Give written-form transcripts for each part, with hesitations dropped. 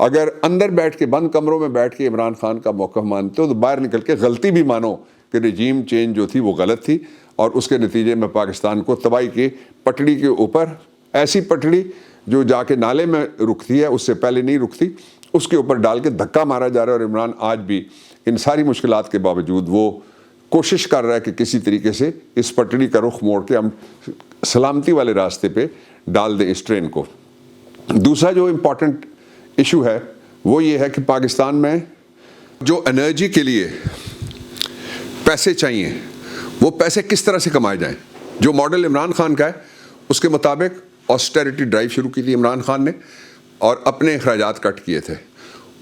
اگر اندر بیٹھ کے بند کمروں میں بیٹھ کے عمران خان کا موقف مانتے ہو تو باہر نکل کے غلطی بھی مانو کہ رجیم چینج جو تھی وہ غلط تھی اور اس کے نتیجے میں پاکستان کو تباہی کی پٹڑی کے اوپر، ایسی پٹڑی جو جا کے نالے میں رکتی ہے، اس سے پہلے نہیں رکتی، اس کے اوپر ڈال کے دھکا مارا جا رہا ہے. اور عمران آج بھی ان ساری مشکلات کے باوجود وہ کوشش کر رہا ہے کہ کسی طریقے سے اس پٹڑی کا رخ موڑ کے ہم سلامتی والے راستے پہ ڈال دیں اس ٹرین کو. دوسرا جو امپورٹنٹ ایشو ہے وہ یہ ہے کہ پاکستان میں جو انرجی کے لیے پیسے چاہیے وہ پیسے کس طرح سے کمائے جائیں. جو ماڈل عمران خان کا ہے اس کے مطابق آسٹیرٹی ڈرائیو شروع کی تھی عمران خان نے اور اپنے اخراجات کٹ کیے تھے.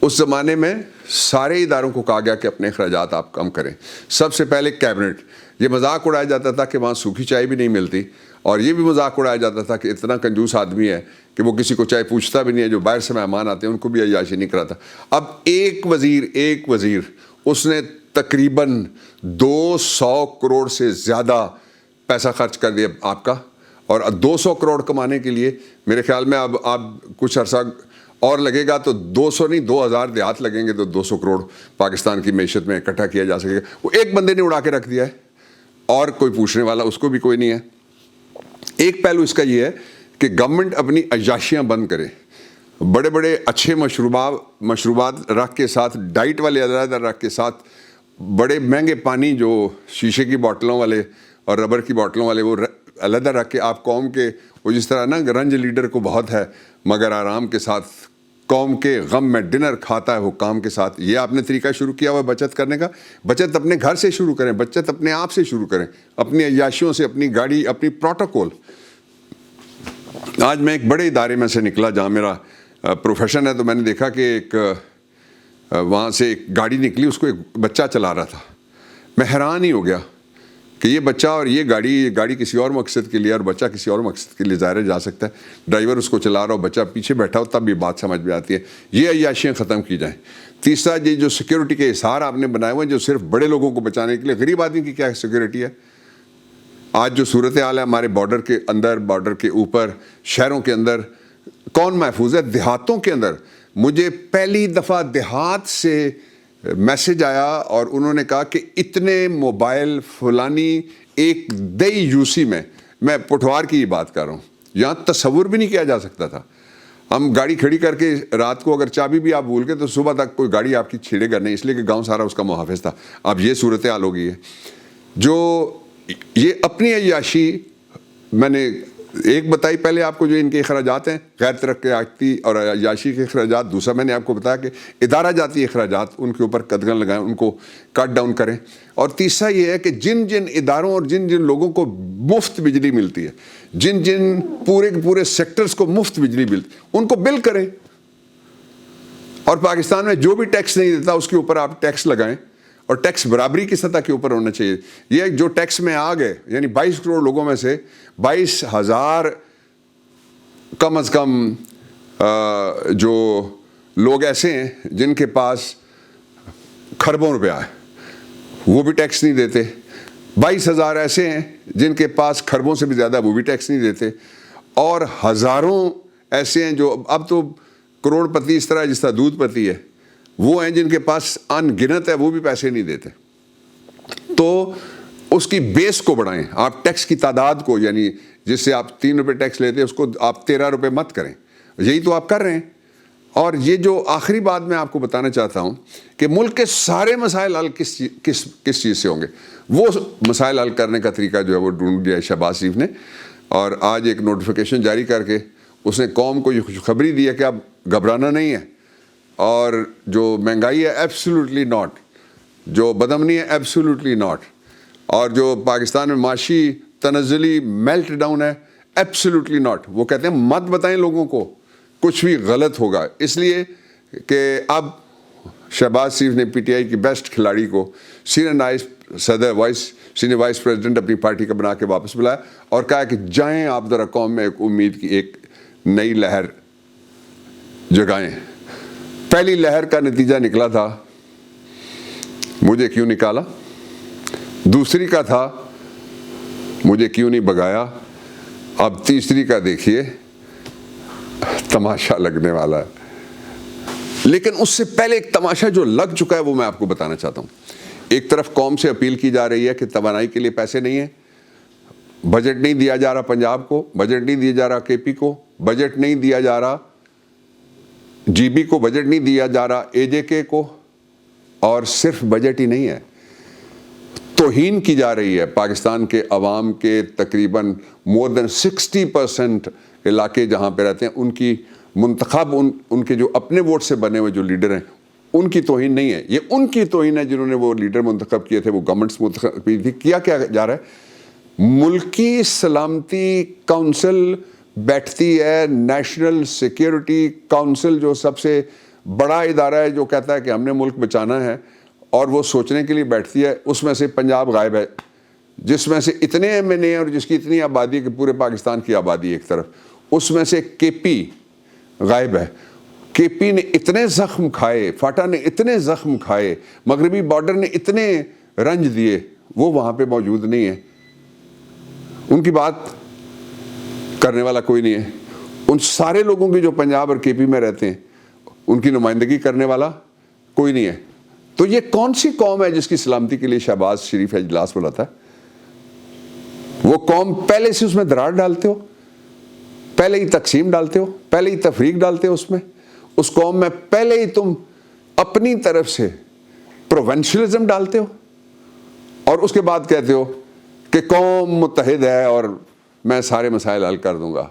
اس زمانے میں سارے اداروں کو کہا گیا کہ اپنے اخراجات آپ کم کریں. سب سے پہلے کیبنٹ. یہ مذاق اڑایا جاتا تھا کہ وہاں سوکھی چائے بھی نہیں ملتی، اور یہ بھی مذاق اڑایا جاتا تھا کہ اتنا کنجوس آدمی ہے کہ وہ کسی کو چائے پوچھتا بھی نہیں ہے، جو باہر سے مہمان آتے ہیں ان کو بھی عیاشی نہیں کراتا. اب ایک وزیر اس نے تقریباً 200 کروڑ سے زیادہ پیسہ خرچ کر دیا آپ کا، اور 200 کروڑ کمانے کے لیے میرے خیال میں اب آپ کچھ عرصہ اور لگے گا تو 200 نہیں 2000 دیہات لگیں گے تو 200 کروڑ پاکستان کی معیشت میں اکٹھا کیا جا سکے گا. وہ ایک بندے نے اڑا کے رکھ دیا ہے اور کوئی پوچھنے والا اس کو بھی کوئی نہیں ہے. ایک پہلو اس کا یہ ہے کہ گورنمنٹ اپنی عیاشیاں بند کرے. بڑے بڑے اچھے مشروبات رکھ کے ساتھ، ڈائٹ والے علیحدہ رکھ کے ساتھ، بڑے مہنگے پانی جو شیشے کی بوٹلوں والے اور ربر کی بوٹلوں والے وہ علیحدہ رکھ کے آپ قوم کے، وہ جس طرح نا رنج لیڈر کو بہت ہے مگر آرام کے ساتھ قوم کے غم میں ڈنر کھاتا ہے حکام کے ساتھ. یہ آپ نے طریقہ شروع کیا ہوا ہے بچت کرنے کا. بچت اپنے گھر سے شروع کریں، بچت اپنے آپ سے شروع کریں، اپنی عیاشیوں سے، اپنی گاڑی، اپنی پروٹوکول. آج میں ایک بڑے ادارے میں سے نکلا جہاں میرا پروفیشن ہے، تو میں نے دیکھا کہ ایک وہاں سے ایک گاڑی نکلی، اس کو ایک بچہ چلا رہا تھا. میں حیران ہی ہو گیا کہ یہ بچہ اور یہ گاڑی کسی اور مقصد کے لیے اور بچہ کسی اور مقصد کے لیے ظاہر جا سکتا ہے. ڈرائیور اس کو چلا رہا ہو، بچہ پیچھے بیٹھا ہو، تب یہ بات سمجھ میں آتی ہے. یہ عیاشیاں ختم کی جائیں. تیسرا، یہ جو سیکیورٹی کے احسار آپ نے بنائے ہوئے ہیں جو صرف بڑے لوگوں کو بچانے کے لیے، غریب آدمی کی کیا سیکیورٹی ہے؟ آج جو صورتحال ہے ہمارے بارڈر کے اندر، بارڈر کے اوپر، شہروں کے اندر، کون محفوظ ہے؟ دیہاتوں کے اندر. مجھے پہلی دفعہ دیہات سے میسج آیا اور انہوں نے کہا کہ اتنے موبائل فلانی ایک دئی یوسی میں پٹھوار کی یہ بات کر رہا ہوں، یہاں تصور بھی نہیں کیا جا سکتا تھا. ہم گاڑی کھڑی کر کے رات کو اگر چابی بھی آپ بھول گئے تو صبح تک کوئی گاڑی آپ کی چھیڑے گا نہیں، اس لیے کہ گاؤں سارا اس کا محافظ تھا. اب یہ صورتحال ہو گئی ہے. جو یہ اپنی عیاشی میں نے ایک بتائی پہلے آپ کو، جو ان کے اخراجات ہیں غیر ترقیاتی اور عیاشی کے اخراجات. دوسرا میں نے آپ کو بتایا کہ ادارہ جاتی اخراجات، ان کے اوپر قدغن لگائیں، ان کو کٹ ڈاؤن کریں. اور تیسرا یہ ہے کہ جن جن اداروں اور جن جن لوگوں کو مفت بجلی ملتی ہے، جن جن پورے کے پورے سیکٹرز کو مفت بجلی ملتی ہے، ان کو بل کریں. اور پاکستان میں جو بھی ٹیکس نہیں دیتا اس کے اوپر آپ ٹیکس لگائیں، اور ٹیکس برابری کی سطح کے اوپر ہونا چاہیے. یہ جو ٹیکس میں آ گئے، یعنی 22 کروڑ لوگوں میں سے 22,000 کم از کم جو لوگ ایسے ہیں جن کے پاس کھربوں روپیہ ہے، وہ بھی ٹیکس نہیں دیتے. 22,000 ایسے ہیں جن کے پاس کھربوں سے بھی زیادہ، وہ بھی ٹیکس نہیں دیتے. اور ہزاروں ایسے ہیں جو اب تو کروڑ پتی اس طرح جس طرح دودھ پتی ہے، وہ ہیں جن کے پاس ان گنت ہے، وہ بھی پیسے نہیں دیتے. تو اس کی بیس کو بڑھائیں. آپ ٹیکس کی تعداد کو، یعنی جس سے آپ 3 روپے ٹیکس لیتے ہیں اس کو آپ 13 روپے مت کریں. یہی تو آپ کر رہے ہیں. اور یہ جو آخری بات میں آپ کو بتانا چاہتا ہوں کہ ملک کے سارے مسائل حل کس چیز سے ہوں گے. وہ مسائل حل کرنے کا طریقہ جو ہے وہ ڈھونڈ لیا شہباز شریف نے، اور آج ایک نوٹیفیکیشن جاری کر کے اس نے قوم کو یہ خوشخبری دی ہے کہ اب گھبرانا نہیں ہے. اور جو مہنگائی ہے ایبسولوٹلی ناٹ، جو بدامنی ہے ایبسولوٹلی ناٹ، اور جو پاکستان میں معاشی تنزلی میلٹ ڈاؤن ہے ایبسولوٹلی ناٹ. وہ کہتے ہیں مت بتائیں لوگوں کو کچھ بھی غلط ہوگا، اس لیے کہ اب شہباز شریف نے پی ٹی آئی کی بیسٹ کھلاڑی کو سینئر وائس پریزیڈنٹ اپنی پارٹی کا بنا کے واپس بلایا اور کہا کہ جائیں آپ ذرا قوم میں ایک امید کی ایک نئی لہر جگائیں. پہلی لہر کا نتیجہ نکلا تھا، مجھے کیوں نکالا. دوسری کا تھا مجھے کیوں نہیں بگایا. اب تیسری کا دیکھیے، تماشا لگنے والا ہے. لیکن اس سے پہلے ایک تماشا جو لگ چکا ہے وہ میں آپ کو بتانا چاہتا ہوں. ایک طرف قوم سے اپیل کی جا رہی ہے کہ توانائی کے لیے پیسے نہیں ہیں, بجٹ نہیں دیا جا رہا پنجاب کو, بجٹ نہیں دیا جا رہا کے پی کو, بجٹ نہیں دیا جا رہا جی بی کو, بجٹ نہیں دیا جا رہا اے جے کے کو, اور صرف بجٹ ہی نہیں ہے, توہین کی جا رہی ہے پاکستان کے عوام کے تقریباً مور دین 60% علاقے جہاں پہ رہتے ہیں ان کی منتخب ان کے جو اپنے ووٹ سے بنے ہوئے جو لیڈر ہیں ان کی توہین نہیں ہے, یہ ان کی توہین ہے جنہوں نے وہ لیڈر منتخب کیے تھے, وہ گورنمنٹس منتخب کی تھی. کیا جا رہا ہے, ملکی سلامتی کونسل بیٹھتی ہے, نیشنل سیکیورٹی کونسل جو سب سے بڑا ادارہ ہے جو کہتا ہے کہ ہم نے ملک بچانا ہے, اور وہ سوچنے کے لیے بیٹھتی ہے. اس میں سے پنجاب غائب ہے, جس میں سے اتنے ایم این اے اور جس کی اتنی آبادی کہ پورے پاکستان کی آبادی ایک طرف, اس میں سے کے پی غائب ہے. کے پی نے اتنے زخم کھائے, فاٹا نے اتنے زخم کھائے, مغربی بارڈر نے اتنے رنج دیے, وہ وہاں پہ موجود نہیں ہے. ان کی بات کرنے والا کوئی نہیں ہے. ان سارے لوگوں کی جو پنجاب اور کے پی میں رہتے ہیں ان کی نمائندگی کرنے والا کوئی نہیں ہے. تو یہ کون سی قوم ہے جس کی سلامتی کے لیے شہباز شریف اجلاس بلاتا ہے؟ وہ قوم پہلے سے اس میں دراڑ ڈالتے ہو, پہلے ہی تقسیم ڈالتے ہو, پہلے ہی تفریق ڈالتے ہو اس میں. اس قوم میں پہلے ہی تم اپنی طرف سے پروونشلزم ڈالتے ہو, اور اس کے بعد کہتے ہو کہ قوم متحد ہے اور میں سارے مسائل حل کر دوں گا.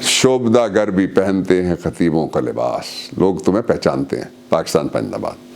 شوبدہ گر بھی پہنتے ہیں خطیبوں کا لباس, لوگ تمہیں پہچانتے ہیں. پاکستان زندہ باد.